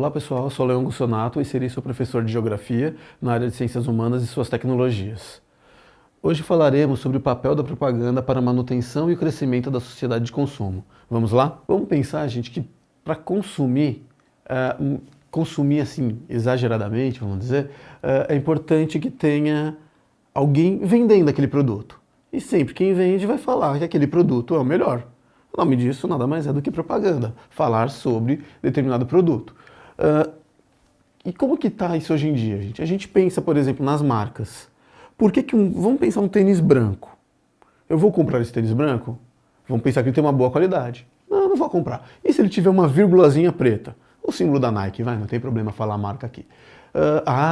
Olá pessoal, eu sou Leon Gussonato e serei seu professor de Geografia na área de Ciências Humanas e suas tecnologias. Hoje falaremos sobre o papel da propaganda para a manutenção e o crescimento da sociedade de consumo. Vamos lá? Vamos pensar, gente, que para consumir assim, exageradamente, vamos dizer, é importante que tenha alguém vendendo aquele produto. E sempre quem vende vai falar que aquele produto é o melhor. O nome disso nada mais é do que propaganda, falar sobre determinado produto. E como que está isso hoje em dia, gente? A gente pensa, por exemplo, nas marcas. Vamos pensar um tênis branco. Eu vou comprar esse tênis branco? Vamos pensar que ele tem uma boa qualidade. Não, não vou comprar. E se ele tiver uma vírgulazinha preta? O símbolo da Nike, vai, não tem problema falar a marca aqui.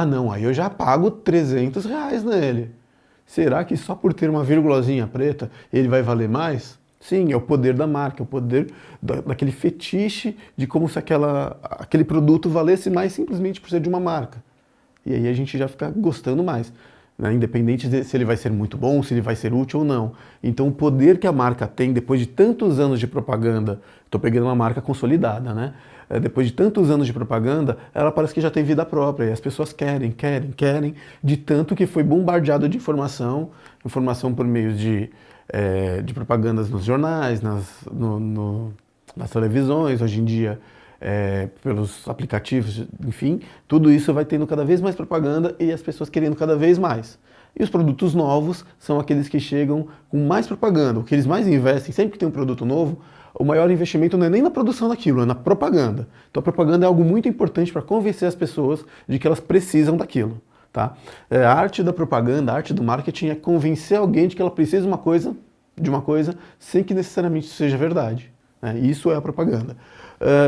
Não, aí eu já pago R$ 300 nele. Será que só por ter uma vírgulazinha preta ele vai valer mais? Sim, é o poder da marca, é o poder daquele fetiche de como se aquele produto valesse mais simplesmente por ser de uma marca. E aí a gente já fica gostando mais, né? Independente de se ele vai ser muito bom, se ele vai ser útil ou não. Então o poder que a marca tem depois de tantos anos de propaganda, estou pegando uma marca consolidada, né? Depois de tantos anos de propaganda, ela parece que já tem vida própria e as pessoas querem, de tanto que foi bombardeado de informação por meio de propagandas nos jornais, nas televisões, hoje em dia pelos aplicativos, enfim, tudo isso vai tendo cada vez mais propaganda e as pessoas querendo cada vez mais. E os produtos novos são aqueles que chegam com mais propaganda, o que eles mais investem, sempre que tem um produto novo, o maior investimento não é nem na produção daquilo, é na propaganda. Então a propaganda é algo muito importante para convencer as pessoas de que elas precisam daquilo. Tá? A arte da propaganda, a arte do marketing é convencer alguém de que ela precisa de uma coisa sem que necessariamente isso seja verdade. Né? Isso é a propaganda.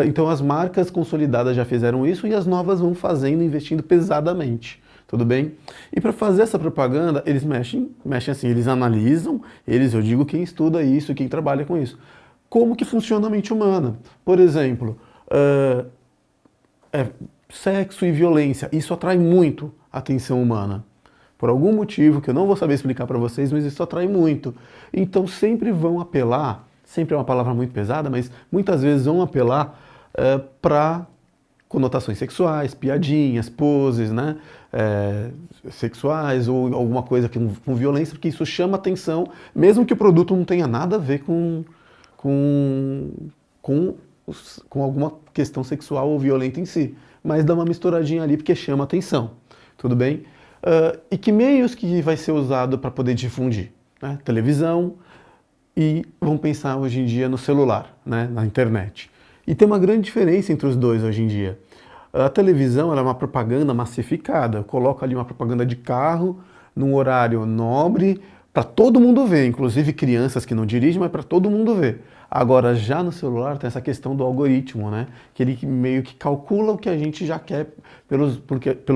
Então as marcas consolidadas já fizeram isso e as novas vão fazendo, investindo pesadamente. Tudo bem? E para fazer essa propaganda, eles mexem assim, eles analisam, eu digo quem estuda isso, quem trabalha com isso. Como que funciona a mente humana? Por exemplo, sexo e violência, isso atrai muito a atenção humana. Por algum motivo que eu não vou saber explicar para vocês, mas isso atrai muito. Então sempre vão apelar, sempre é uma palavra muito pesada, mas muitas vezes vão apelar para conotações sexuais, piadinhas, poses, né, sexuais ou alguma coisa com violência, porque isso chama atenção, mesmo que o produto não tenha nada a ver com alguma questão sexual ou violenta em si, mas dá uma misturadinha ali porque chama atenção, tudo bem? E que meios que vai ser usado para poder difundir? Né? Televisão e vamos pensar hoje em dia no celular, né? Na internet. E tem uma grande diferença entre os dois hoje em dia. A televisão ela é uma propaganda massificada, coloca ali uma propaganda de carro num horário nobre para todo mundo ver, inclusive crianças que não dirigem, mas para todo mundo ver. Agora, já no celular tem essa questão do algoritmo, né? Que ele meio que calcula o que a gente já quer pelo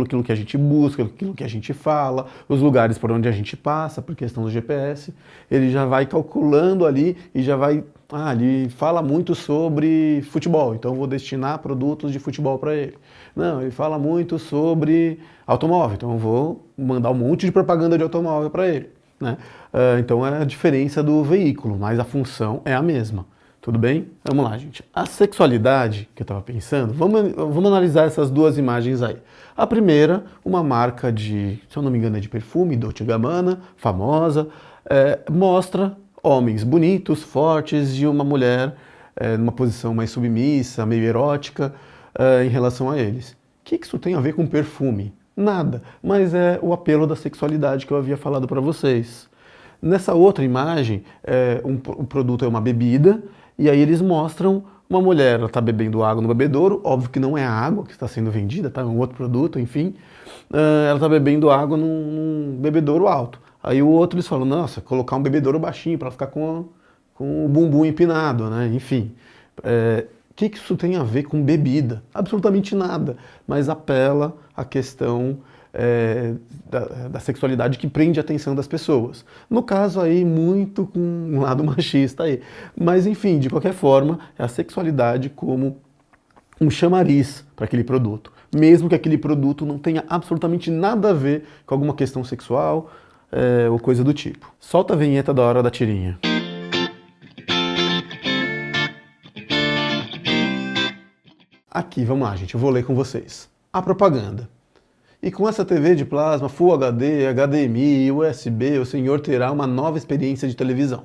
aquilo que a gente busca, aquilo que a gente fala, os lugares por onde a gente passa, por questão do GPS. Ele já vai calculando ali e já vai... ele fala muito sobre futebol, então eu vou destinar produtos de futebol para ele. Não, ele fala muito sobre automóvel, então eu vou mandar um monte de propaganda de automóvel para ele. Né? Então é a diferença do veículo, mas a função é a mesma. Tudo bem? Vamos lá, gente. A sexualidade, que eu estava pensando, vamos analisar essas duas imagens aí. A primeira, uma marca se eu não me engano é de perfume, Dolce & Gabbana, famosa, mostra homens bonitos, fortes e uma mulher numa posição mais submissa, meio erótica em relação a eles. O que isso tem a ver com perfume? Nada, mas é o apelo da sexualidade que eu havia falado para vocês. Nessa outra imagem, o produto é uma bebida, e aí eles mostram uma mulher, ela está bebendo água no bebedouro, óbvio que não é a água que está sendo vendida, tá? É um outro produto, enfim. Ela está bebendo água num bebedouro alto. Aí o outro eles falam, nossa, colocar um bebedouro baixinho para ficar com o bumbum empinado, né? Enfim. O que isso tem a ver com bebida? Absolutamente nada, mas apela à questão da sexualidade que prende a atenção das pessoas. No caso aí, muito com um lado machista aí. Mas enfim, de qualquer forma, é a sexualidade como um chamariz para aquele produto. Mesmo que aquele produto não tenha absolutamente nada a ver com alguma questão sexual ou coisa do tipo. Solta a vinheta da hora da tirinha. Aqui, vamos lá, gente, eu vou ler com vocês. A propaganda. E com essa TV de plasma Full HD, HDMI, USB, o senhor terá uma nova experiência de televisão.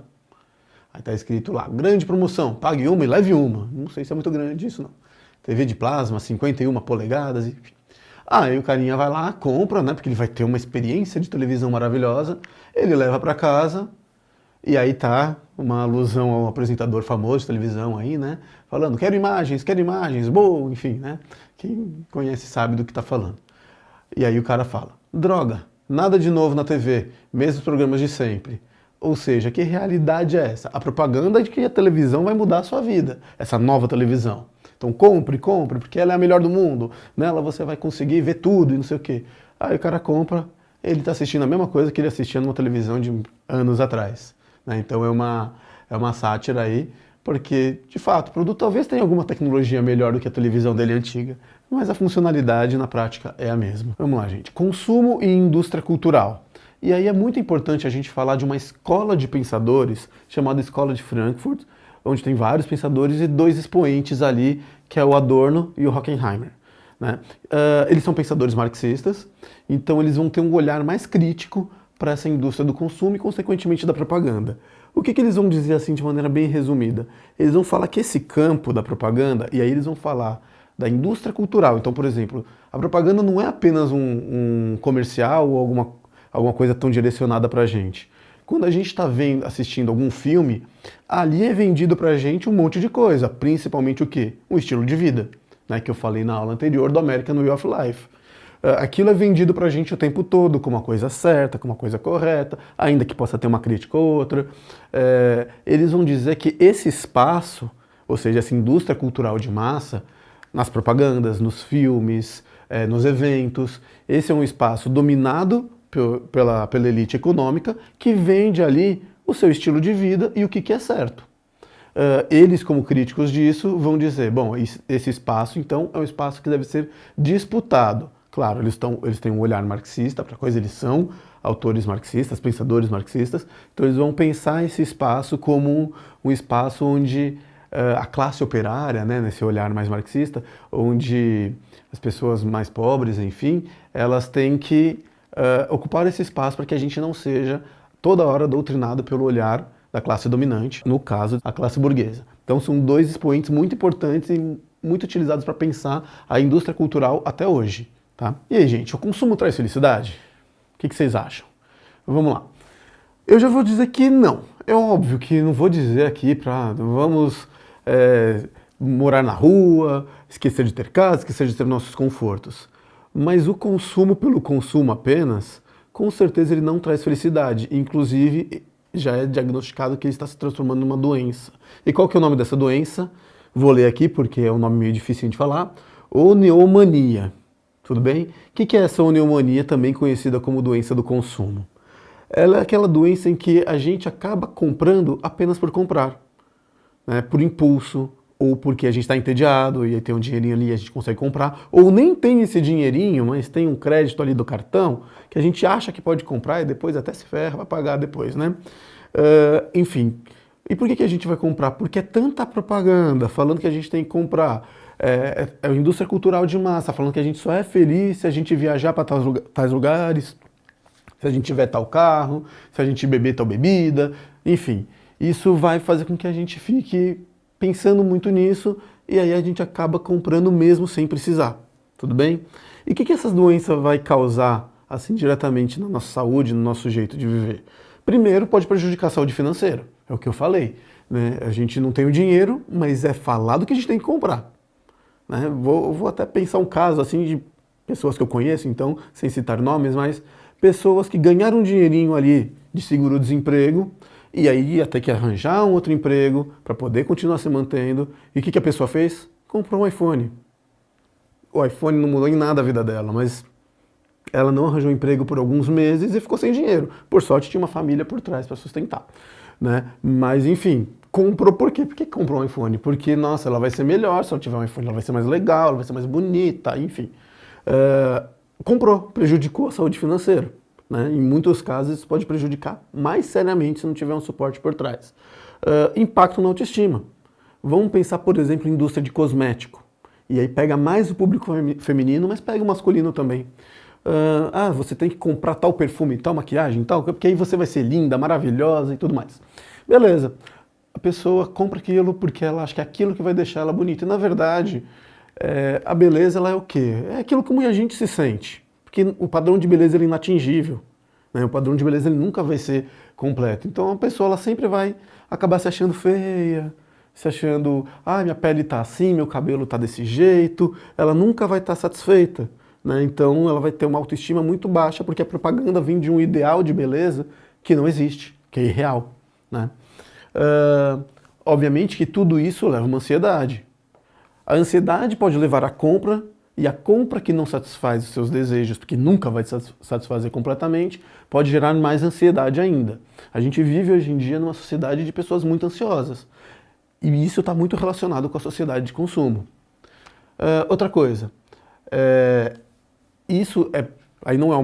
Aí tá escrito lá, grande promoção, pague uma e leve uma. Não sei se é muito grande isso não. TV de plasma, 51 polegadas, enfim. Aí o carinha vai lá, compra, né, porque ele vai ter uma experiência de televisão maravilhosa, ele leva para casa, e aí tá uma alusão ao apresentador famoso de televisão aí, né, falando, quero imagens, boa, enfim, né, quem conhece sabe do que tá falando. E aí o cara fala, droga, nada de novo na TV, mesmos programas de sempre. Ou seja, que realidade é essa? A propaganda de que a televisão vai mudar a sua vida, essa nova televisão. Então compre, porque ela é a melhor do mundo, nela você vai conseguir ver tudo e não sei o quê. Aí o cara compra, ele está assistindo a mesma coisa que ele assistia numa televisão de anos atrás. Né? Então é uma sátira aí, porque, de fato, o produto talvez tenha alguma tecnologia melhor do que a televisão dele antiga, mas a funcionalidade na prática é a mesma. Vamos lá, gente. Consumo e indústria cultural. E aí é muito importante a gente falar de uma escola de pensadores chamada Escola de Frankfurt, onde tem vários pensadores e dois expoentes ali, que é o Adorno e o Horkheimer. Né? Eles são pensadores marxistas, então eles vão ter um olhar mais crítico para essa indústria do consumo e, consequentemente, da propaganda. O que eles vão dizer assim de maneira bem resumida? Eles vão falar que esse campo da propaganda, e aí eles vão falar da indústria cultural. Então, por exemplo, a propaganda não é apenas um comercial ou alguma coisa tão direcionada para a gente. Quando a gente está assistindo algum filme, ali é vendido para a gente um monte de coisa, principalmente o quê? Um estilo de vida, né, que eu falei na aula anterior do American Way of Life. Aquilo é vendido para a gente o tempo todo como uma coisa certa, como uma coisa correta, ainda que possa ter uma crítica ou outra. Eles vão dizer que esse espaço, ou seja, essa indústria cultural de massa, nas propagandas, nos filmes, nos eventos, esse é um espaço dominado pela elite econômica, que vende ali o seu estilo de vida e o que é certo. Eles, como críticos disso, vão dizer, bom, esse espaço, então, é um espaço que deve ser disputado. Claro, eles têm um olhar marxista para a coisa, eles são autores marxistas, pensadores marxistas, então eles vão pensar esse espaço como um espaço onde a classe operária, né, nesse olhar mais marxista, onde as pessoas mais pobres, enfim, elas têm que ocupar esse espaço para que a gente não seja toda hora doutrinado pelo olhar da classe dominante, no caso, a classe burguesa. Então são dois expoentes muito importantes e muito utilizados para pensar a indústria cultural até hoje. Tá? E aí, gente, o consumo traz felicidade? O que vocês acham? Vamos lá. Eu já vou dizer que não. É óbvio que não vou dizer aqui para vamos morar na rua, esquecer de ter casa, esquecer de ter nossos confortos. Mas o consumo pelo consumo apenas, com certeza ele não traz felicidade. Inclusive, já é diagnosticado que ele está se transformando numa doença. E qual que é o nome dessa doença? Vou ler aqui porque é um nome meio difícil de falar. Oneomania. Tudo bem? O que é essa oneomania, também conhecida como doença do consumo? Ela é aquela doença em que a gente acaba comprando apenas por comprar, né? Por impulso, ou porque a gente está entediado e aí tem um dinheirinho ali e a gente consegue comprar, ou nem tem esse dinheirinho, mas tem um crédito ali do cartão que a gente acha que pode comprar e depois até se ferra, vai pagar depois, né? Enfim, e por que a gente vai comprar? Porque é tanta propaganda falando que a gente tem que comprar. A indústria cultural de massa, falando que a gente só é feliz se a gente viajar para tais lugares, se a gente tiver tal carro, se a gente beber tal bebida, enfim. Isso vai fazer com que a gente fique pensando muito nisso e aí a gente acaba comprando mesmo sem precisar, tudo bem? E o que essas doenças vai causar, assim, diretamente na nossa saúde, no nosso jeito de viver? Primeiro, pode prejudicar a saúde financeira, é o que eu falei, né? A gente não tem o dinheiro, mas é falado que a gente tem que comprar. Né? Vou até pensar um caso assim de pessoas que eu conheço, então, sem citar nomes, mas pessoas que ganharam um dinheirinho ali de seguro-desemprego e aí ia ter que arranjar um outro emprego para poder continuar se mantendo. E o que a pessoa fez? Comprou um iPhone. O iPhone não mudou em nada a vida dela, mas ela não arranjou emprego por alguns meses e ficou sem dinheiro. Por sorte, tinha uma família por trás para sustentar. Né? Mas, enfim, comprou por quê? Por que comprou um iPhone? Porque, nossa, ela vai ser melhor se ela tiver um iPhone, ela vai ser mais legal, ela vai ser mais bonita, enfim. Comprou, prejudicou a saúde financeira. Né? Em muitos casos, isso pode prejudicar mais seriamente se não tiver um suporte por trás. Impacto na autoestima. Vamos pensar, por exemplo, em indústria de cosmético. E aí pega mais o público feminino, mas pega o masculino também. Você tem que comprar tal perfume, tal maquiagem, tal, porque aí você vai ser linda, maravilhosa e tudo mais. Beleza. A pessoa compra aquilo porque ela acha que é aquilo que vai deixar ela bonita. E na verdade, a beleza ela é o quê? É aquilo como a gente se sente. Porque o padrão de beleza ele é inatingível. Né? O padrão de beleza ele nunca vai ser completo. Então a pessoa ela sempre vai acabar se achando feia, se achando, minha pele tá assim, meu cabelo tá desse jeito. Ela nunca vai estar satisfeita. Né? Então ela vai ter uma autoestima muito baixa porque a propaganda vem de um ideal de beleza que não existe, que é irreal. Né? Obviamente que tudo isso leva a uma ansiedade. A ansiedade pode levar à compra, e a compra que não satisfaz os seus desejos, porque nunca vai satisfazer completamente, pode gerar mais ansiedade ainda. A gente vive hoje em dia numa sociedade de pessoas muito ansiosas. E isso está muito relacionado com a sociedade de consumo. Outra coisa, aí não é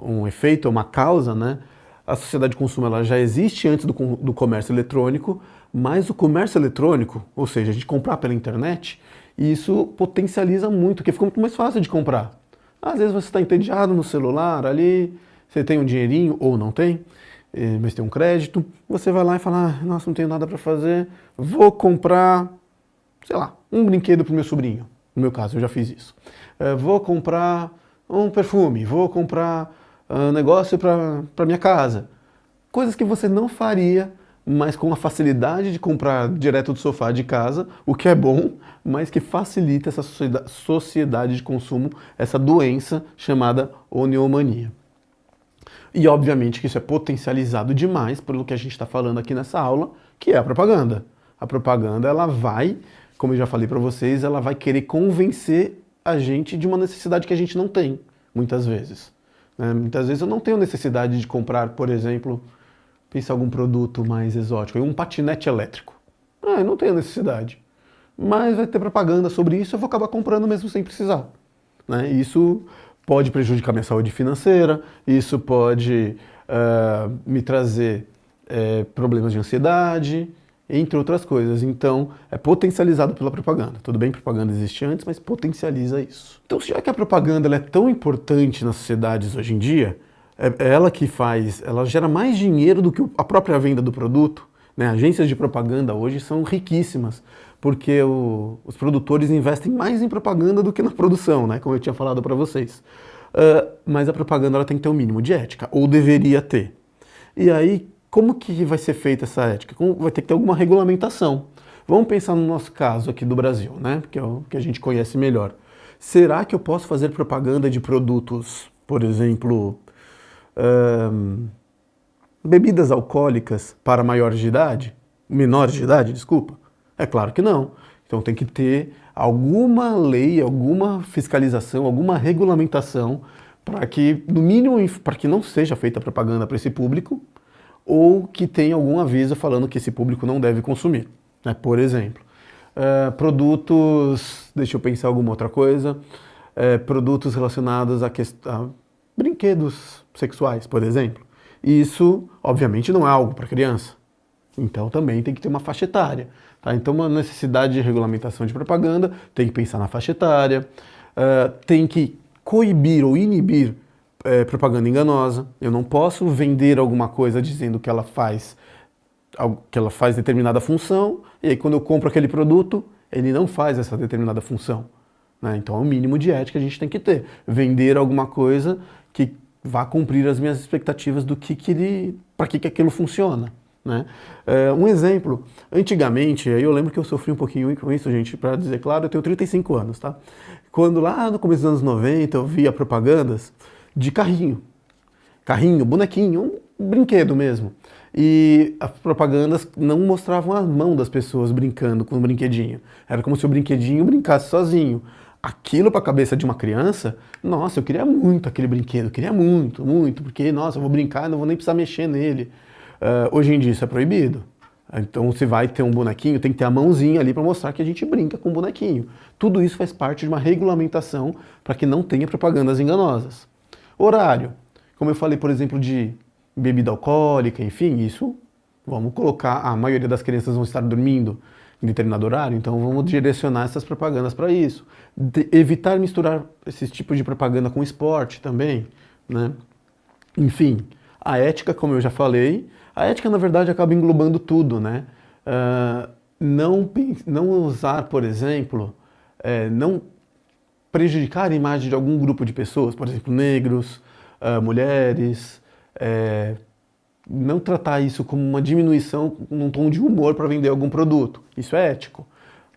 um efeito, é uma causa, né? A sociedade de consumo ela já existe antes do comércio eletrônico, mas o comércio eletrônico, ou seja, a gente comprar pela internet, isso potencializa muito, porque fica muito mais fácil de comprar. Às vezes você está entediado no celular ali, você tem um dinheirinho ou não tem, mas tem um crédito, você vai lá e fala, nossa, não tenho nada para fazer, vou comprar, sei lá, um brinquedo para o meu sobrinho. No meu caso, eu já fiz isso. Vou comprar um perfume, vou comprar um negócio para minha casa. Coisas que você não faria, mas com a facilidade de comprar direto do sofá de casa, o que é bom, mas que facilita essa sociedade de consumo, essa doença chamada oniomania. E obviamente que isso é potencializado demais pelo que a gente está falando aqui nessa aula, que é a propaganda. A propaganda, ela vai, como eu já falei para vocês, ela vai querer convencer a gente de uma necessidade que a gente não tem, muitas vezes. Muitas vezes eu não tenho necessidade de comprar, por exemplo, pensar algum produto mais exótico, um patinete elétrico. Eu não tenho necessidade. Mas vai ter propaganda sobre isso, eu vou acabar comprando mesmo sem precisar. Né? Isso pode prejudicar minha saúde financeira, isso pode me trazer problemas de ansiedade, entre outras coisas. Então, é potencializado pela propaganda. Tudo bem, propaganda existe antes, mas potencializa isso. Então, já que a propaganda ela é tão importante nas sociedades hoje em dia, é ela que faz, ela gera mais dinheiro do que a própria venda do produto. Né? Agências de propaganda hoje são riquíssimas, porque os produtores investem mais em propaganda do que na produção, né? Como eu tinha falado para vocês. Mas a propaganda ela tem que ter um mínimo de ética, ou deveria ter. E aí, como que vai ser feita essa ética? Vai ter que ter alguma regulamentação. Vamos pensar no nosso caso aqui do Brasil, né? Que é o que a gente conhece melhor. Será que eu posso fazer propaganda de produtos, por exemplo, bebidas alcoólicas para maiores de idade? Menores de idade, desculpa? É claro que não. Então tem que ter alguma lei, alguma fiscalização, alguma regulamentação para que, no mínimo, para que não seja feita propaganda para esse público ou que tenha algum aviso falando que esse público não deve consumir. Né? Por exemplo, produtos, deixa eu pensar alguma outra coisa, produtos relacionados a brinquedos sexuais, por exemplo. Isso, obviamente, não é algo para criança. Então também tem que ter uma faixa etária. Tá? Então uma necessidade de regulamentação de propaganda, tem que pensar na faixa etária, tem que coibir ou inibir propaganda enganosa. Eu não posso vender alguma coisa dizendo que ela faz determinada função, e aí quando eu compro aquele produto, ele não faz essa determinada função. Né? Então é o mínimo de ética que a gente tem que ter. Vender alguma coisa que vá cumprir as minhas expectativas do para que aquilo funciona. Né? Um exemplo, antigamente, eu lembro que eu sofri um pouquinho com isso, gente, para dizer claro, eu tenho 35 anos, tá? Quando lá no começo dos anos 90 eu via propagandas de carrinho, bonequinho, um brinquedo mesmo. E as propagandas não mostravam a mão das pessoas brincando com o brinquedinho. Era como se o brinquedinho brincasse sozinho. Aquilo para a cabeça de uma criança, nossa, eu queria muito aquele brinquedo, eu queria muito, muito, porque, nossa, eu vou brincar, não vou nem precisar mexer nele. Hoje em dia isso é proibido. Então se vai ter um bonequinho, tem que ter a mãozinha ali para mostrar que a gente brinca com o bonequinho. Tudo isso faz parte de uma regulamentação para que não tenha propagandas enganosas. Horário. Como eu falei, por exemplo, de bebida alcoólica, enfim, isso, vamos colocar, a maioria das crianças vão estar dormindo em determinado horário, então vamos direcionar essas propagandas para isso. Evitar misturar esses tipos de propaganda com esporte também, né? Enfim, a ética, como eu já falei, a ética na verdade acaba englobando tudo, né? Não usar, por exemplo, não prejudicar a imagem de algum grupo de pessoas, por exemplo, negros, mulheres, não tratar isso como uma diminuição num tom de humor para vender algum produto. Isso é ético.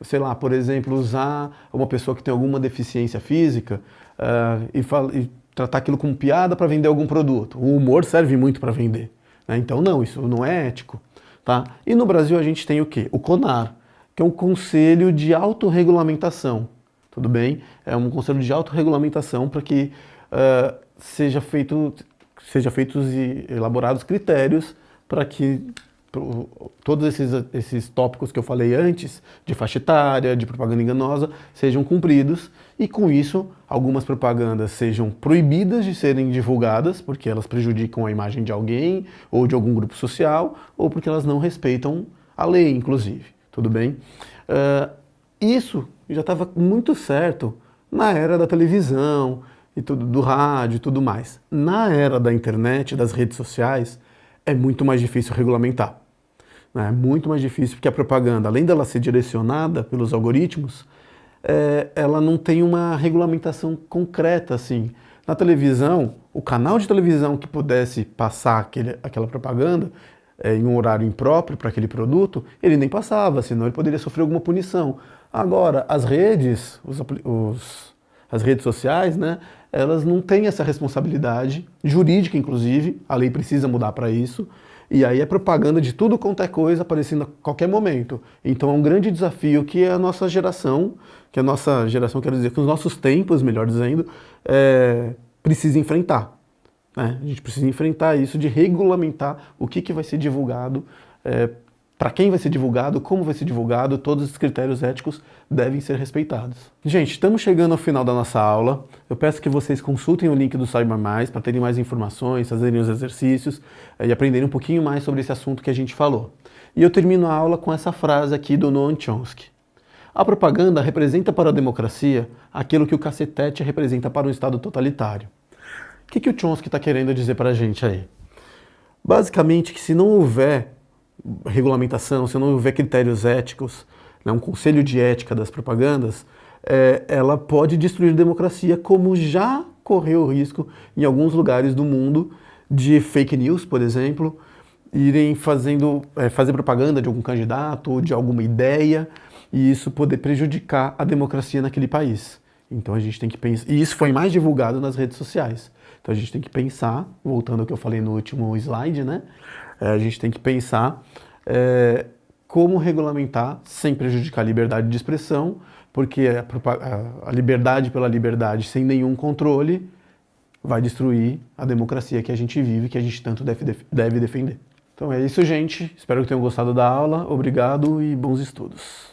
Sei lá, por exemplo, usar uma pessoa que tem alguma deficiência física e tratar aquilo como piada para vender algum produto. O humor serve muito para vender, né? Então não, isso não é ético. Tá? E no Brasil a gente tem o quê? O CONAR, que é um conselho de autorregulamentação. Tudo bem? É um conselho de autorregulamentação para que seja feitos e elaborados critérios para que todos esses tópicos que eu falei antes, de faixa etária, de propaganda enganosa, sejam cumpridos e com isso algumas propagandas sejam proibidas de serem divulgadas porque elas prejudicam a imagem de alguém ou de algum grupo social ou porque elas não respeitam a lei, inclusive. Tudo bem? Isso já estava muito certo na era da televisão e tudo, do rádio e tudo mais. Na era da internet, das redes sociais, é muito mais difícil regulamentar. É muito mais difícil porque a propaganda, além dela ser direcionada pelos algoritmos, ela não tem uma regulamentação concreta assim. Na televisão, o canal de televisão que pudesse passar aquela propaganda em um horário impróprio para aquele produto, ele nem passava, senão ele poderia sofrer alguma punição. Agora, as redes, as redes sociais, né, elas não têm essa responsabilidade, jurídica inclusive, a lei precisa mudar para isso, e aí é propaganda de tudo quanto é coisa aparecendo a qualquer momento. Então é um grande desafio que a nossa geração, quero dizer, que os nossos tempos, melhor dizendo, precisa enfrentar. Né? A gente precisa enfrentar isso de regulamentar o que vai ser divulgado, para quem vai ser divulgado, como vai ser divulgado, todos os critérios éticos devem ser respeitados. Gente, estamos chegando ao final da nossa aula. Eu peço que vocês consultem o link do Saiba Mais para terem mais informações, fazerem os exercícios e aprenderem um pouquinho mais sobre esse assunto que a gente falou. E eu termino a aula com essa frase aqui do Noam Chomsky. A propaganda representa para a democracia aquilo que o cacetete representa para um Estado totalitário. O que o Chomsky está querendo dizer para a gente aí? Basicamente que se não houver regulamentação, se não houver critérios éticos, né, um conselho de ética das propagandas, ela pode destruir a democracia, como já correu o risco em alguns lugares do mundo de fake news, por exemplo, irem fazer propaganda de algum candidato ou de alguma ideia e isso poder prejudicar a democracia naquele país. Então a gente tem que pensar, e isso foi mais divulgado nas redes sociais. Então a gente tem que pensar, voltando ao que eu falei no último slide, né? A gente tem que pensar como regulamentar sem prejudicar a liberdade de expressão, porque a liberdade pela liberdade sem nenhum controle vai destruir a democracia que a gente vive, que a gente tanto deve defender. Então é isso, gente. Espero que tenham gostado da aula. Obrigado e bons estudos.